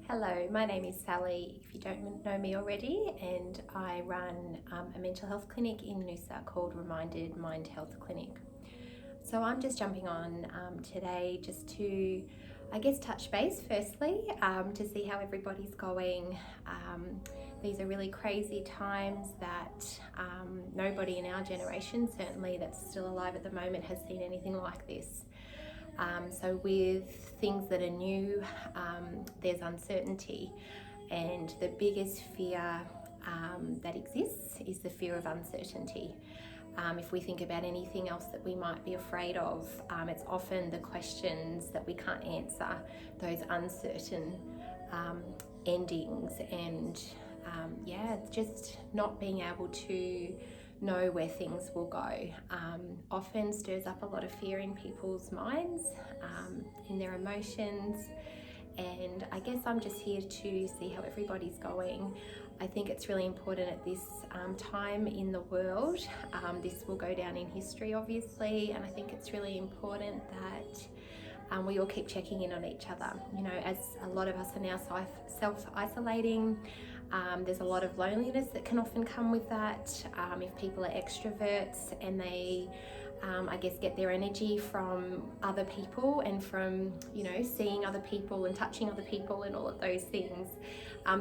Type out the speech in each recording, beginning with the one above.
Hello, my name is Sally, if you don't know me already, and I run a mental health clinic in Noosa called Reminded Mind Health Clinic. So I'm just jumping on today just to, touch base firstly, to see how everybody's going. These are really crazy times that nobody in our generation, certainly that's still alive at the moment, has seen anything like this. So with things that are new, there's uncertainty, and the biggest fear that exists is the fear of uncertainty. If we think about anything else that we might be afraid of, it's often the questions that we can't answer, those uncertain endings, and just not being able to know where things will go often stirs up a lot of fear in people's minds, in their emotions. And I guess I'm just here to see how everybody's going. I think it's really important at this time in the world. This will go down in history, obviously, and I think it's really important that we all keep checking in on each other. You know, as a lot of us are now self-isolating, there's a lot of loneliness that can often come with that. If people are extroverts and they get their energy from other people and from, seeing other people and touching other people and all of those things,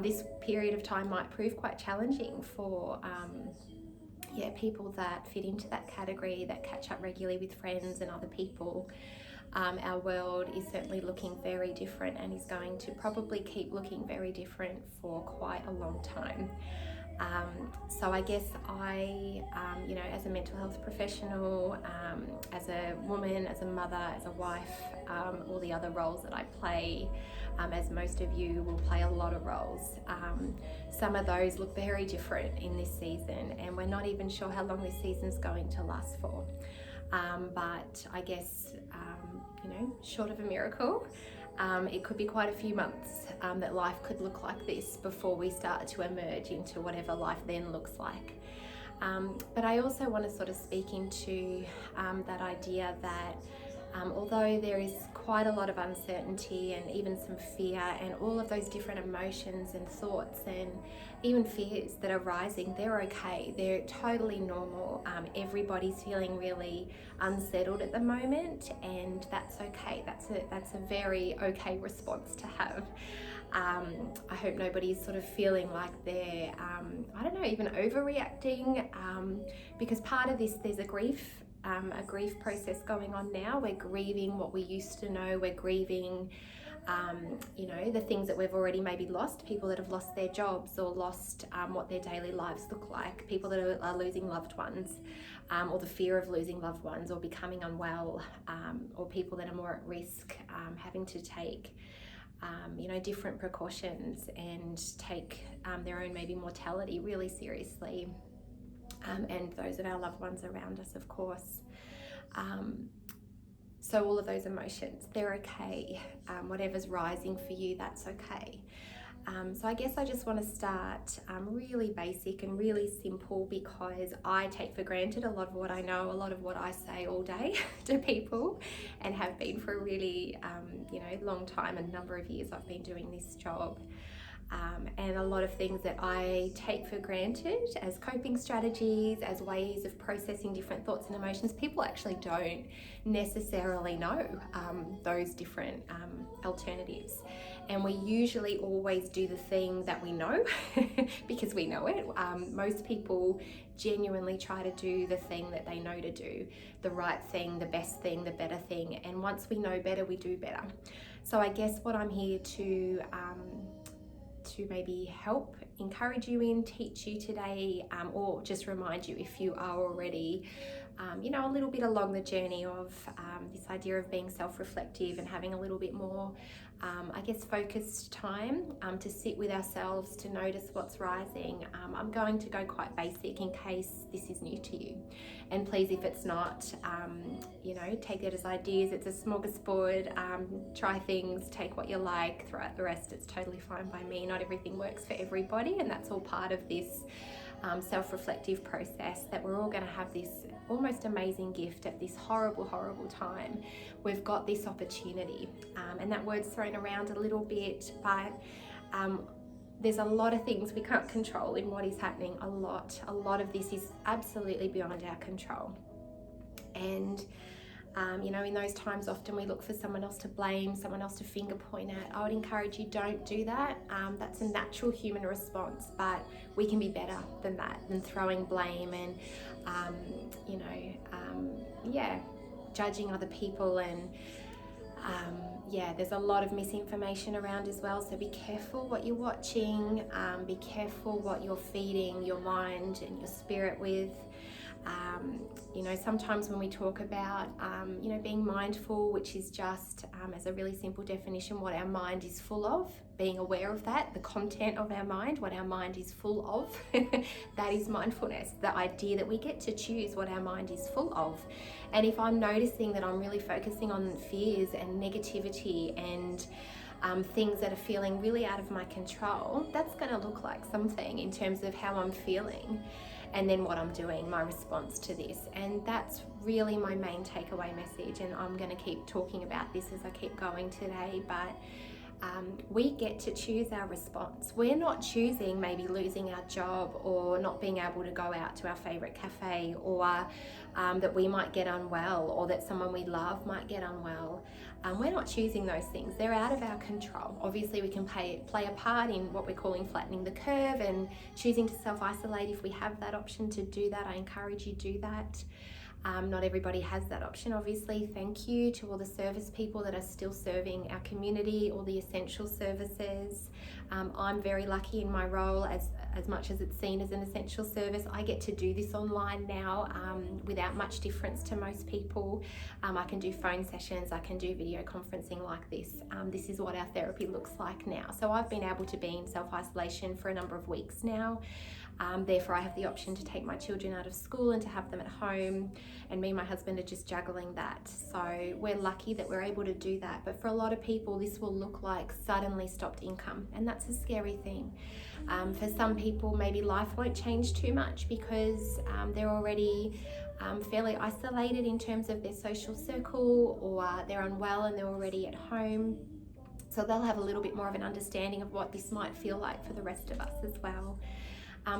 this period of time might prove quite challenging for people that fit into that category, that catch up regularly with friends and other people. Our world is certainly looking very different and is going to probably keep looking very different for quite a long time. So I guess as a mental health professional, as a woman, as a mother, as a wife, all the other roles that I play, as most of you will play a lot of roles, some of those look very different in this season, and we're not even sure how long this season's going to last for. But I guess, short of a miracle, it could be quite a few months that life could look like this before we start to emerge into whatever life then looks like. But I also want to sort of speak into that idea that although there is quite a lot of uncertainty and even some fear and all of those different emotions and thoughts and even fears that are rising, they're okay. They're totally normal. Everybody's feeling really unsettled at the moment, and that's okay. That's a very okay response to have. I hope nobody's sort of feeling like they're, even overreacting, because part of this, there's a grief process going on now. We're grieving what we used to know. We're grieving, the things that we've already maybe lost, people that have lost their jobs or lost what their daily lives look like, people that are losing loved ones, or the fear of losing loved ones or becoming unwell, or people that are more at risk, having to take different precautions and take their own maybe mortality really seriously, and those of our loved ones around us, of course. So all of those emotions, they're okay. Whatever's rising for you, that's okay. So I guess I just want to start really basic and really simple, because I take for granted a lot of what I know, a lot of what I say all day to people, and have been for a really long time, a number of years I've been doing this job. And a lot of things that I take for granted as coping strategies, as ways of processing different thoughts and emotions, people actually don't necessarily know those different alternatives. And we usually always do the thing that we know because we know it. Most people genuinely try to do the thing that they know to do, the right thing, the best thing, the better thing. And once we know better, we do better. So I guess what I'm here to maybe help encourage you in, teach you today, or just remind you if you are already a little bit along the journey of this idea of being self-reflective and having a little bit more focused time to sit with ourselves, to notice what's rising. I'm going to go quite basic in case this is new to you, and please, if it's not, take it as ideas. It's a smorgasbord. Try things, take what you like, throw out the rest. It's totally fine by me. Not everything works for everybody, and that's all part of this self-reflective process, that we're all going to have this almost amazing gift at this horrible time. We've got this opportunity, and that word's thrown around a little bit, but There's a lot of things we can't control in what is happening. A lot of this is absolutely beyond our control. And in those times often we look for someone else to blame, someone else to finger point at. I would encourage you, don't do that. That's a natural human response, but we can be better than that, than throwing blame and judging other people. And there's a lot of misinformation around as well, so be careful what you're watching, be careful what you're feeding your mind and your spirit with. Sometimes when we talk about, being mindful, which is just, as a really simple definition, what our mind is full of, being aware of that, the content of our mind, what our mind is full of, that is mindfulness, the idea that we get to choose what our mind is full of. And if I'm noticing that I'm really focusing on fears and negativity and things that are feeling really out of my control, that's going to look like something in terms of how I'm feeling. And then what I'm doing, my response to this. And that's really my main takeaway message. And I'm going to keep talking about this as I keep going today. But we get to choose our response. We're not choosing maybe losing our job or not being able to go out to our favorite cafe, or that we might get unwell, or that someone we love might get unwell. We're not choosing those things. They're out of our control. Obviously, we can play a part in what we're calling flattening the curve and choosing to self-isolate. If we have that option to do that, I encourage you to do that. Not everybody has that option, obviously. Thank you to all the service people that are still serving our community, all the essential services. I'm very lucky in my role, as much as it's seen as an essential service. I get to do this online now without much difference to most people. I can do phone sessions, I can do video conferencing like this. This is what our therapy looks like now. So I've been able to be in self-isolation for a number of weeks now. Therefore, I have the option to take my children out of school and to have them at home, and me and my husband are just juggling that. So we're lucky that we're able to do that. But for a lot of people, this will look like suddenly stopped income, and that's a scary thing. For some people, maybe life won't change too much because they're already fairly isolated in terms of their social circle, or they're unwell and they're already at home. So they'll have a little bit more of an understanding of what this might feel like for the rest of us as well.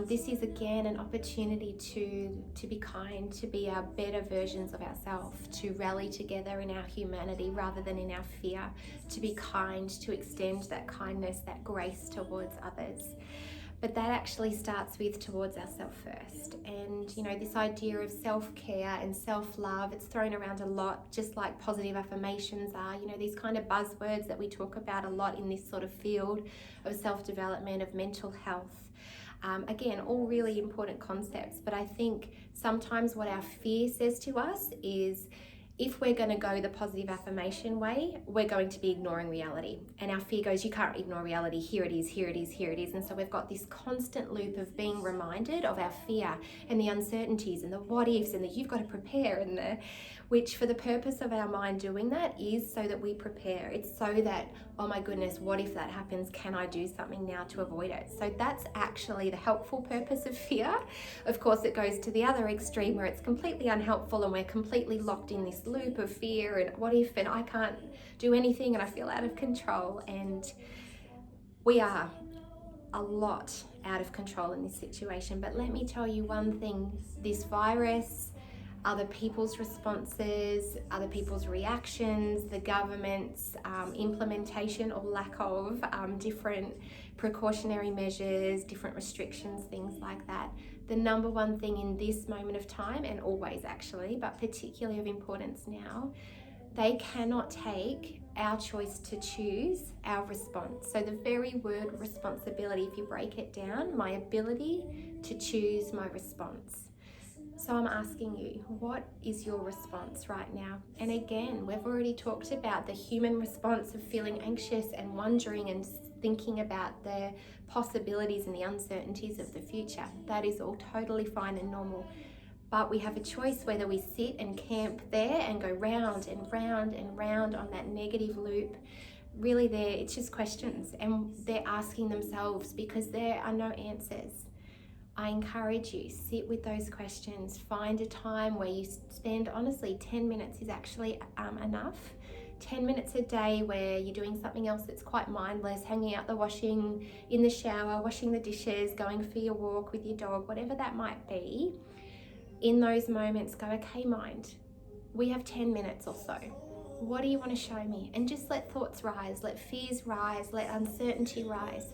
This is again an opportunity to be kind, to be our better versions of ourselves, to rally together in our humanity rather than in our fear, to be kind, to extend that kindness, that grace towards others. But that actually starts with towards ourselves first. And this idea of self-care and self-love, it's thrown around a lot, just like positive affirmations are, these kind of buzzwords that we talk about a lot in this sort of field of self-development, of mental health. Again, all really important concepts, but I think sometimes what our fear says to us is, if we're going to go the positive affirmation way, we're going to be ignoring reality. And our fear goes, you can't ignore reality. Here it is, here it is, here it is. And so we've got this constant loop of being reminded of our fear and the uncertainties and the what ifs and that you've got to prepare, and which for the purpose of our mind doing that is so that we prepare. It's so that, oh my goodness, what if that happens? Can I do something now to avoid it? So that's actually the helpful purpose of fear. Of course, it goes to the other extreme where it's completely unhelpful and we're completely locked in this loop of fear and what if, and I can't do anything and I feel out of control. And we are a lot out of control in this situation. But let me tell you one thing, this virus, other people's responses, other people's reactions, the government's implementation or lack of different precautionary measures, different restrictions, things like that. The number one thing in this moment of time, and always actually, but particularly of importance now, they cannot take our choice to choose our response. So the very word responsibility, if you break it down, my ability to choose my response. So I'm asking you, what is your response right now? And again, we've already talked about the human response of feeling anxious and wondering and thinking about the possibilities and the uncertainties of the future. That is all totally fine and normal. But we have a choice whether we sit and camp there and go round and round and round on that negative loop. Really it's just questions, and they're asking themselves because there are no answers. I encourage you, sit with those questions, find a time where you spend, honestly, 10 minutes is actually enough 10 minutes a day where you're doing something else that's quite mindless, hanging out the washing, in the shower, washing the dishes, going for your walk with your dog, whatever that might be, in those moments go, okay, mind, we have 10 minutes or so. What do you want to show me? And just let thoughts rise, let fears rise, let uncertainty rise,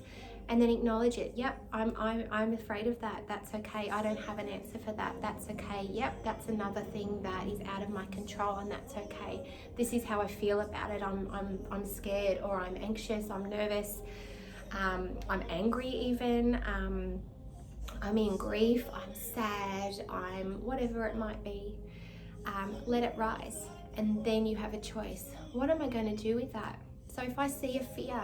and then acknowledge it. Yep, I'm afraid of that. That's okay. I don't have an answer for that. That's okay. Yep, that's another thing that is out of my control, and that's okay. This is how I feel about it. I'm scared, or I'm anxious, I'm nervous, I'm angry even, I'm in grief, I'm sad, I'm whatever it might be. Let it rise. And then you have a choice. What am I going to do with that? So if I see a fear,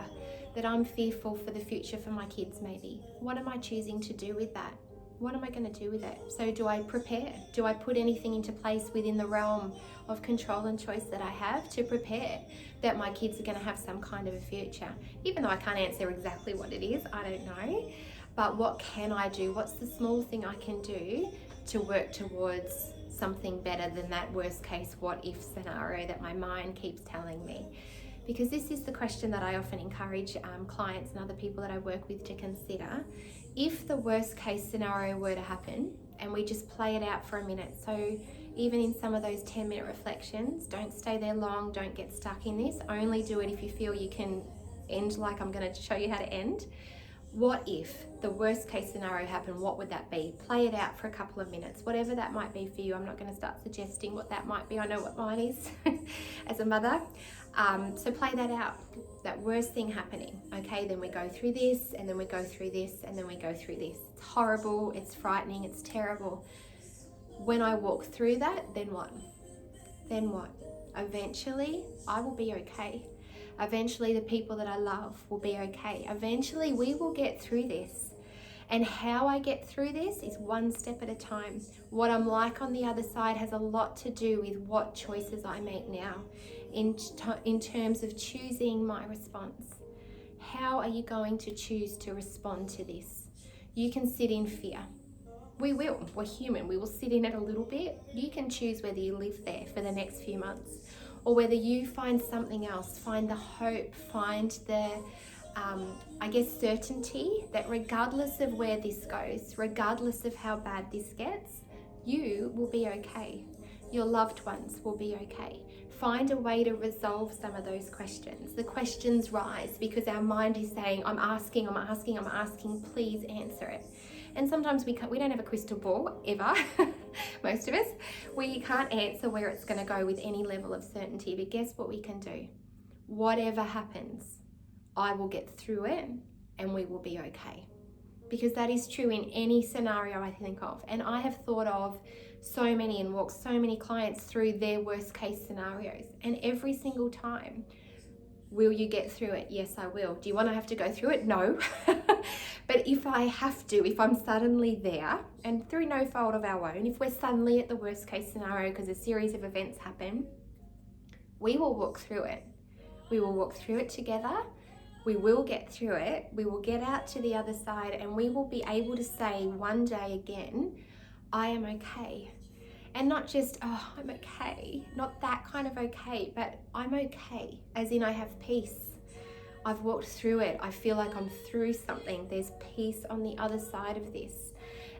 that I'm fearful for the future for my kids maybe, what am I choosing to do with that? What am I going to do with it? So do I prepare? Do I put anything into place within the realm of control and choice that I have to prepare that my kids are going to have some kind of a future? Even though I can't answer exactly what it is, I don't know. But what can I do? What's the small thing I can do to work towards something better than that worst case what if scenario that my mind keeps telling me? Because this is the question that I often encourage clients and other people that I work with to consider. If the worst case scenario were to happen, and we just play it out for a minute, so even in some of those 10-minute reflections, don't stay there long, don't get stuck in this, only do it if you feel you can end like I'm going to show you how to end. What if the worst case scenario happened? What would that be? Play it out for a couple of minutes, whatever that might be for you. I'm not going to start suggesting what that might be. I know what mine is as a mother. So play that out, that worst thing happening. Okay, then we go through this, and then we go through this, and then we go through this. It's horrible, it's frightening, it's terrible. When I walk through that, then what? Then what? Eventually, I will be okay. Eventually, the people that I love will be okay. Eventually, we will get through this. And how I get through this is one step at a time. What I'm like on the other side has a lot to do with what choices I make now in terms of choosing my response. How are you going to choose to respond to this? You can sit in fear. We will. We're human. We will sit in it a little bit. You can choose whether you live there for the next few months, or whether you find something else, find the hope, find the, certainty that regardless of where this goes, regardless of how bad this gets, you will be okay. Your loved ones will be okay. Find a way to resolve some of those questions. The questions rise because our mind is saying, I'm asking, please answer it. And sometimes we don't have a crystal ball, ever, most of us. We can't answer where it's going to go with any level of certainty, but guess what we can do? Whatever happens, I will get through it and we will be okay. Because that is true in any scenario I think of. And I have thought of so many and walked so many clients through their worst case scenarios. And every single time, will you get through it? Yes, I will. Do you want to have to go through it? No. But if I have to, if I'm suddenly there, and through no fault of our own, if we're suddenly at the worst case scenario because a series of events happen, we will walk through it. We will walk through it together. We will get through it. We will get out to the other side, and we will be able to say one day again, I am okay. And not just, oh, I'm okay, not that kind of okay, but I'm okay, as in I have peace. I've walked through it. I feel like I'm through something. There's peace on the other side of this.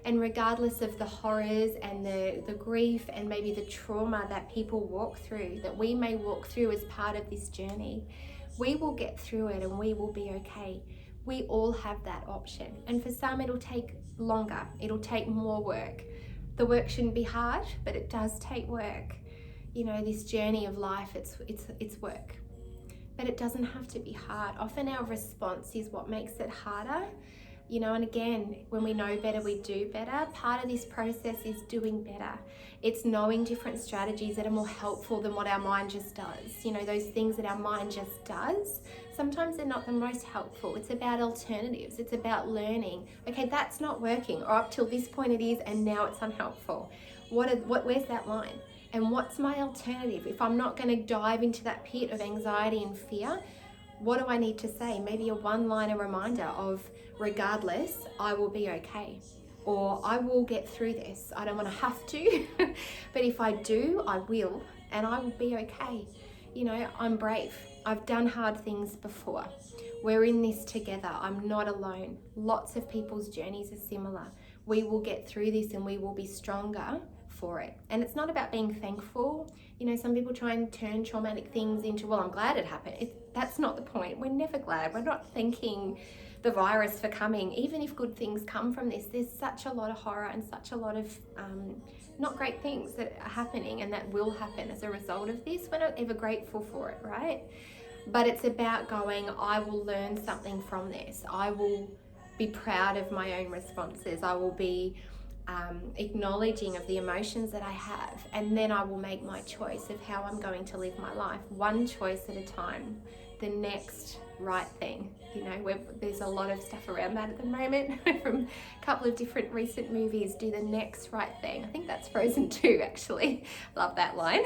And regardless of the horrors and the grief and maybe the trauma that people walk through, that we may walk through as part of this journey, we will get through it and we will be okay. We all have that option. And for some, it'll take longer. It'll take more work. The work shouldn't be hard, but it does take work. You know, this journey of life, it's work. But it doesn't have to be hard. Often our response is what makes it harder. You know, and again, when we know better, we do better. Part of this process is doing better. It's knowing different strategies that are more helpful than what our mind just does. You know, those things that our mind just does, sometimes they're not the most helpful. It's about alternatives. It's about learning. Okay, that's not working, or up till this point it is, and now it's unhelpful. Where's that line? And what's my alternative? If I'm not going to dive into that pit of anxiety and fear, what do I need to say? Maybe a one-liner reminder of, regardless, I will be okay. Or I will get through this. I don't want to have to, but if I do, I will, and I will be okay. You know, I'm brave. I've done hard things before. We're in this together. I'm not alone. Lots of people's journeys are similar. We will get through this and we will be stronger for it. And it's not about being thankful. You know, some people try and turn traumatic things into, well, I'm glad it happened. That's not the point. We're never glad. We're not thanking the virus for coming. Even if good things come from this, there's such a lot of horror and such a lot of not great things that are happening and that will happen as a result of this. We're not ever grateful for it, right? But it's about going, I will learn something from this. I will be proud of my own responses. I will be acknowledging of the emotions that I have, and then I will make my choice of how I'm going to live my life, one choice at a time, the next right thing. You know, there's a lot of stuff around that at the moment from a couple of different recent movies. Do the next right thing. I think that's Frozen 2, actually. Love that line.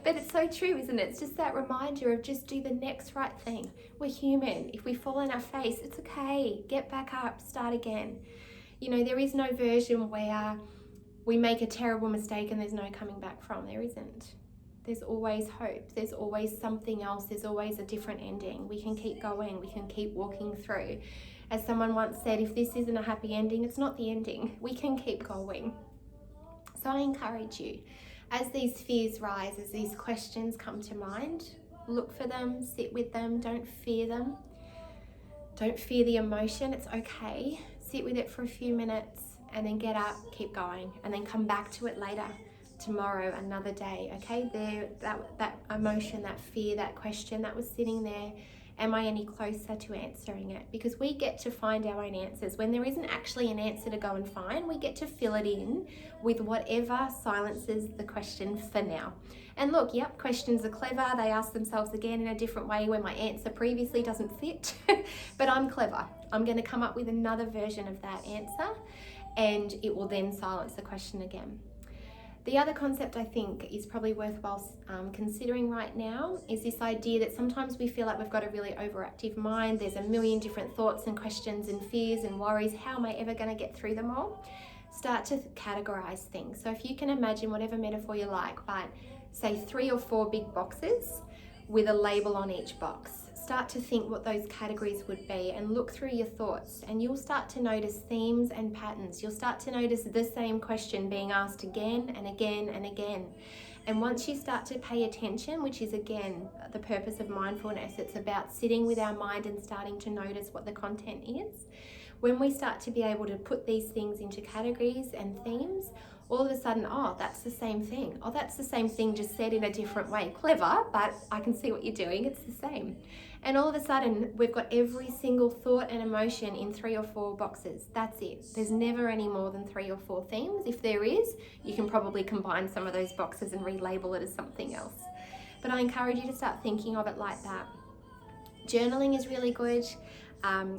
But it's so true, isn't it? It's just that reminder of just do the next right thing. We're human. If we fall on our face, it's okay. Get back up, start again. You know, there is no version where we make a terrible mistake and there's no coming back from. There isn't. There's always hope. There's always something else. There's always a different ending. We can keep going. We can keep walking through. As someone once said, if this isn't a happy ending, it's not the ending. We can keep going. So I encourage you, as these fears rise, as these questions come to mind, look for them, sit with them, don't fear them. Don't fear the emotion. It's okay. Sit with it for a few minutes and then get up, keep going, and then come back to it later. Tomorrow, another day, okay? That emotion, that fear, that question that was sitting there, am I any closer to answering it? Because we get to find our own answers. When there isn't actually an answer to go and find, we get to fill it in with whatever silences the question for now. And look, yep, questions are clever. They ask themselves again in a different way when my answer previously doesn't fit. But I'm clever. I'm going to come up with another version of that answer, and it will then silence the question again. The other concept I think is probably worthwhile considering right now is this idea that sometimes we feel like we've got a really overactive mind. There's a million different thoughts and questions and fears and worries. How am I ever going to get through them all? Start to categorize things. So if you can imagine whatever metaphor you like, but say 3 or 4 big boxes with a label on each box. Start to think what those categories would be and look through your thoughts, and you'll start to notice themes and patterns. You'll start to notice the same question being asked again and again and again. And once you start to pay attention, which is again the purpose of mindfulness, it's about sitting with our mind and starting to notice what the content is. When we start to be able to put these things into categories and themes, all of a sudden, oh, that's the same thing. Oh, that's the same thing, just said in a different way. Clever, but I can see what you're doing. It's the same. And all of a sudden, we've got every single thought and emotion in 3 or 4 boxes. That's it. There's never any more than 3 or 4 themes. If there is, you can probably combine some of those boxes and relabel it as something else. But I encourage you to start thinking of it like that. Journaling is really good.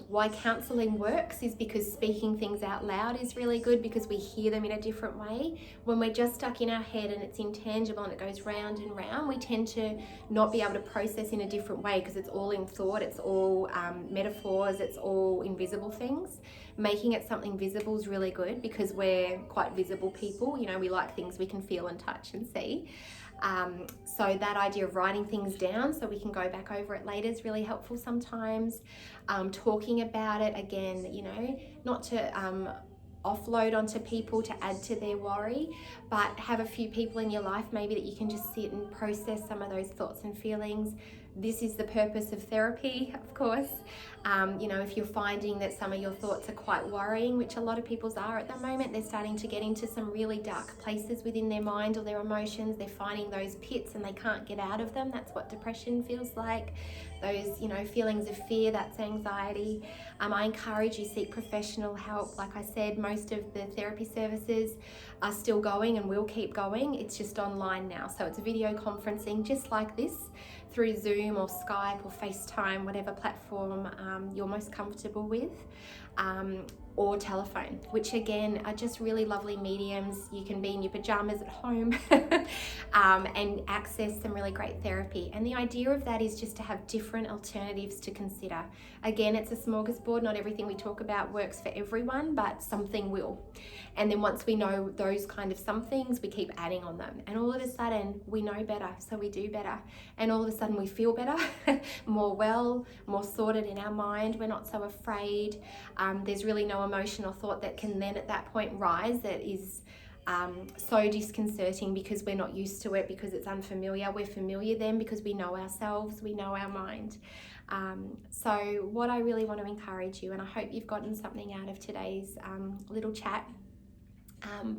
Why counselling works is because speaking things out loud is really good, because we hear them in a different way. When we're just stuck in our head and it's intangible and it goes round and round, we tend to not be able to process in a different way because it's all in thought, it's all metaphors, it's all invisible things. Making it something visible is really good because we're quite visible people. You know, we like things we can feel and touch and see. So that idea of writing things down so we can go back over it later is really helpful sometimes. Talking about it, again, you know, not to offload onto people to add to their worry, but have a few people in your life maybe that you can just sit and process some of those thoughts and feelings. This is the purpose of therapy, of course. You know, if you're finding that some of your thoughts are quite worrying, which a lot of people's are at the moment, they're starting to get into some really dark places within their mind or their emotions. They're finding those pits and they can't get out of them. That's what depression feels like. Those, you know, feelings of fear, that's anxiety. I encourage you seek professional help. Like I said, most of the therapy services are still going and will keep going. It's just online now. So it's video conferencing just like this through Zoom or Skype or FaceTime, whatever platform you're most comfortable with. or telephone, which again are just really lovely mediums. You can be in your pajamas at home and access some really great therapy. And the idea of that is just to have different alternatives to consider. Again, it's a smorgasbord. Not everything we talk about works for everyone, but something will. And then once we know those kind of some things, we keep adding on them. And all of a sudden we know better, so we do better. And all of a sudden we feel better, more well, more sorted in our mind. We're not so afraid. There's really no emotional thought that can then at that point rise that is so disconcerting because we're not used to it, because it's unfamiliar. We're familiar then because we know ourselves, we know our mind. So what I really want to encourage you, and I hope you've gotten something out of today's little chat,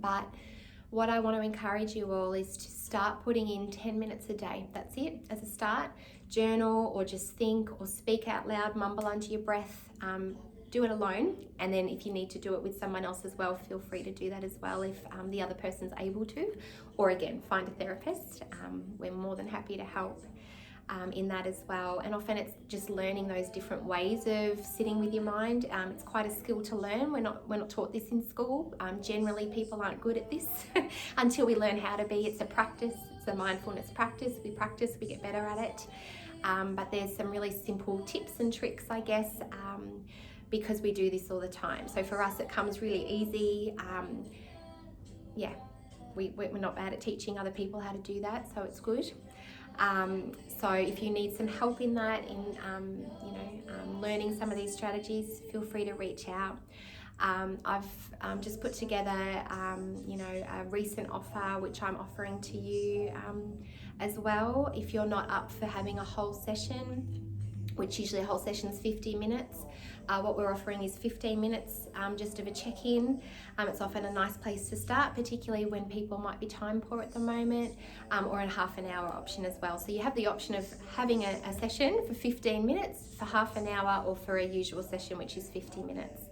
but what I want to encourage you all is to start putting in 10 minutes a day. That's it, as a start. Journal or just think or speak out loud, mumble under your breath. Do it alone, and then if you need to do it with someone else as well, feel free to do that as well if the other person's able to, or again, find a therapist. We're more than happy to help in that as well. And often it's just learning those different ways of sitting with your mind. It's quite a skill to learn. We're not taught this in school. Generally people aren't good at this until we learn how to be. It's a practice, it's a mindfulness practice. We practice, we get better at it. But there's some really simple tips and tricks, I guess, because we do this all the time. So for us, it comes really easy. We're not bad at teaching other people how to do that, so it's good. So if you need some help in that, in learning some of these strategies, feel free to reach out. I've just put together, a recent offer which I'm offering to you as well. If you're not up for having a whole session, which usually a whole session is 50 minutes. What we're offering is 15 minutes just of a check-in. It's often a nice place to start, particularly when people might be time poor at the moment, or a half an hour option as well. So you have the option of having a session for 15 minutes, for half an hour, or for a usual session, which is 50 minutes.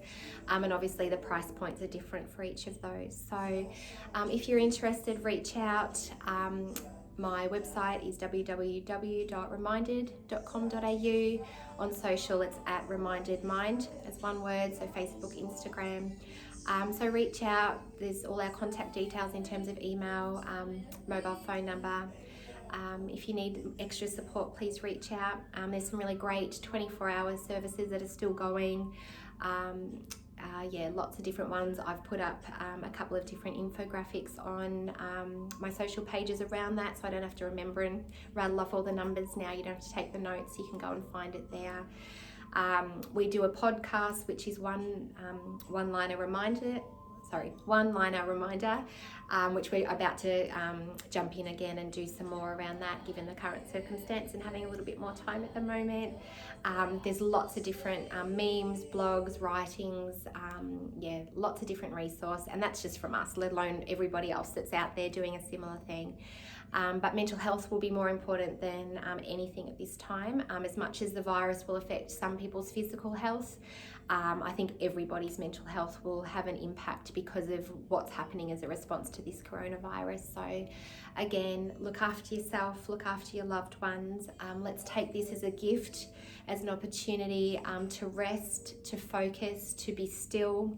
And obviously the price points are different for each of those. So if you're interested, reach out. My website is www.reminded.com.au. On social, it's at remindedmind as one word, so Facebook, Instagram. So reach out. There's all our contact details in terms of email, mobile phone number. If you need extra support, please reach out. There's some really great 24-hour services that are still going. Lots of different ones. I've put up a couple of different infographics on my social pages around that, so I don't have to remember and rattle off all the numbers now. You don't have to take the notes, you can go and find it there. We do a podcast which is one-liner reminder, which we're about to jump in again and do some more around that, given the current circumstance and having a little bit more time at the moment. There's lots of different memes, blogs, writings, lots of different resource, and that's just from us, let alone everybody else that's out there doing a similar thing. But mental health will be more important than anything at this time. As much as the virus will affect some people's physical health, I think everybody's mental health will have an impact because of what's happening as a response to this coronavirus. So again, look after yourself, look after your loved ones. Let's take this as a gift, as an opportunity to rest, to focus, to be still,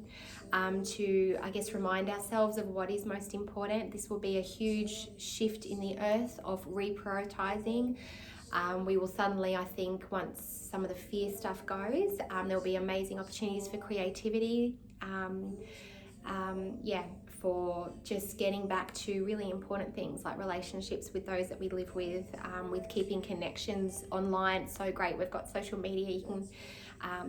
to, I guess, remind ourselves of what is most important. This will be a huge shift in the earth of reprioritizing. We will suddenly, I think, once some of the fear stuff goes, there'll be amazing opportunities for creativity, for just getting back to really important things like relationships with those that we live with keeping connections online. It's so great. We've got social media. You can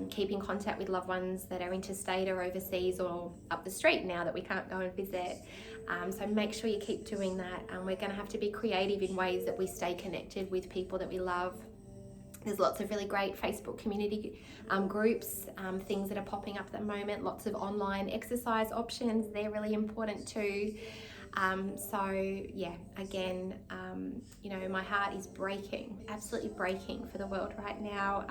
keep in contact with loved ones that are interstate or overseas or up the street now that we can't go and visit. So make sure you keep doing that. We're going to have to be creative in ways that we stay connected with people that we love. There's lots of really great Facebook community groups, things that are popping up at the moment, lots of online exercise options. They're really important too. My heart is breaking, absolutely breaking for the world right now.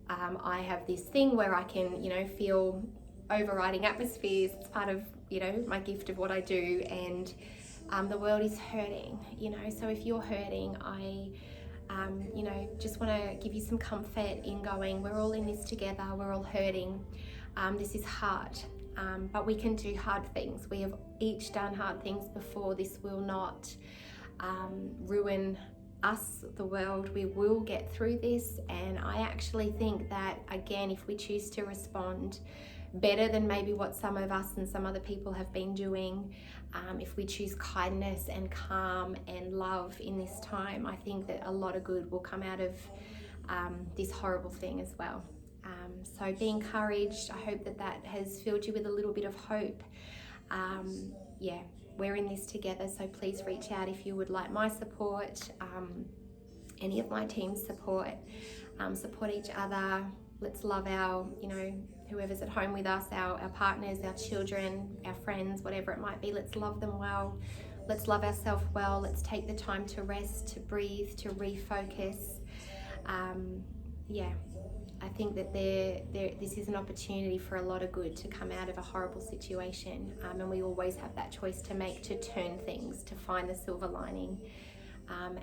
I have this thing where I can, feel overriding atmospheres. It's part of, my gift of what I do, and the world is hurting, so if you're hurting, I just want to give you some comfort in going, we're all in this together, we're all hurting. This is hard, but we can do hard things. We have each done hard things before. This will not ruin us, the world. We will get through this, and I actually think that, again, if we choose to respond better than maybe what some of us and some other people have been doing, if we choose kindness and calm and love in this time, I think that a lot of good will come out of this horrible thing as well. So be encouraged. I hope that that has filled you with a little bit of hope. Yeah, we're in this together, so please reach out if you would like my support, any of my team's support. Support each other. Let's love our, whoever's at home with us, our partners, our children, our friends, whatever it might be. Let's love them well. Let's love ourselves well. Let's take the time to rest, to breathe, to refocus. I think that this is an opportunity for a lot of good to come out of a horrible situation, and we always have that choice to make, to turn things, to find the silver lining.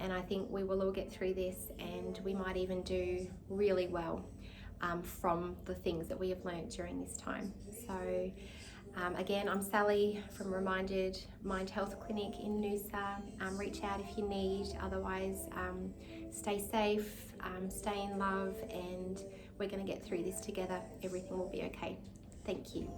And I think we will all get through this, and we might even do really well from the things that we have learned during this time. So again, I'm Sally from Reminded Mind Health Clinic in Noosa. Reach out if you need. Otherwise, stay safe, stay in love, and we're going to get through this together. Everything will be okay. Thank you.